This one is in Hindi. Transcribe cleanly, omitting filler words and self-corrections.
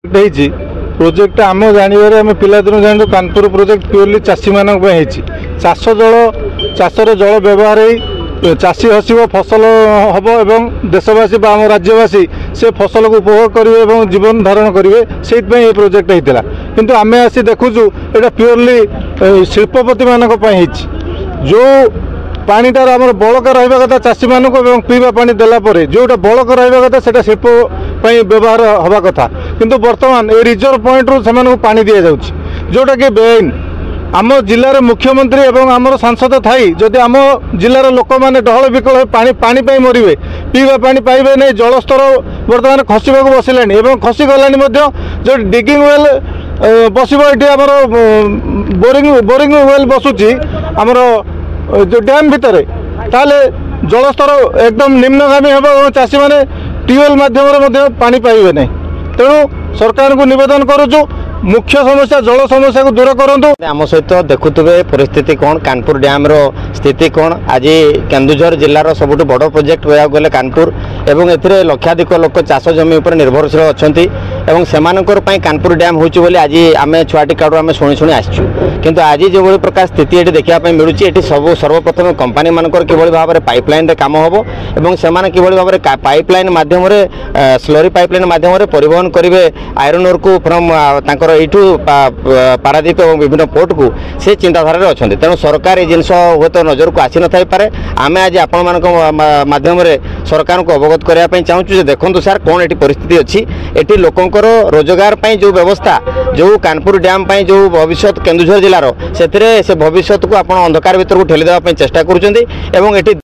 प्रोजेक्ट आम जानवर आम पिलादिन जान कानपुर प्रोजेक्ट प्योरली चाषी मान चाष जल चाषर जल व्यवहार चाषी हसब फसल हम एवं देशवासी आम राज्यवासी से फसल को उपभोग करेंगे जीवन धारण करेंगे से प्रोजेक्ट होता किंतु आम आसी देखुचु यहाँ प्योरली शिल्पपति मानी जो पानीटार आम बड़का रहा कथा चाषी मान पीवा पानी देलापर जोटा बड़का रहा कथा से शिल्प व्यवहार हवा कथा किंतु बर्तमान ए रिजर्व पॉइंट रू से पानी दि जाऊँगी जोटा कि बेआईन आम जिलार मुख्यमंत्री एवं आमर सांसद थाई जदि आम जिलार लोक मैंने डहल विकल पानी पानी मरवे पीवा पानी पाइबे नहीं जलस्तर बर्तमान खसवा बसला खसीगला जो डिगिंग वेल बस ये आमर बोरिंग वेल बसुची आमर जो डैम भितर ताले जलस्तर एकदम निम्नगामी हम और चाषी मैंने ट्यूबवेल मध्यम पानी पाइबे नहीं तेणु सरकार को निवेदन करुचु मुख्य समस्या जल समस्या को दूर करूँ। आम सहित देखुवे परिस्थिति कौन कानपुर डैम रो स्थिति कौन आज केन्दुझर जिलार सबुठ बड़ प्रोजेक्ट कह गले कानपुर एवं ए लक्षाधिक लोक चाष जमी उपर निर्भरशील अच्छा से कानपुर डैम होची आज आम छुआटी काड़ू आम शुणी शुणी आसचु किंतु आज जो भाई प्रकार स्थिति ये देखा मिलूँ ये सब सर्वप्रथम कंपानी मानकर किभली भाव में पाइपलाइन रे काम हम और से किभली भाव में पाइपलाइन मध्यम स्लरी पाइपलाइन मध्यम परिवहन करेंगे आयरन ओर को फ्रम यू पारादीप और विभिन्न पोर्ट को से चिंताधारा अच्छा तेणु सरकार ये जिनस हे तो नजर को आसी न पारे आम आज आपण माध्यम सरकार को अवगत करने चाहूँ देखो सार कौन ये परिस्थिति अच्छी ये लोकंर रोजगार जो व्यवस्था जो कानपुर डैम जो भविष्य केन्दुझर जिलार से भविष्य को आप अंधकार भर को ठेली देवाई चेष्टा करुँच।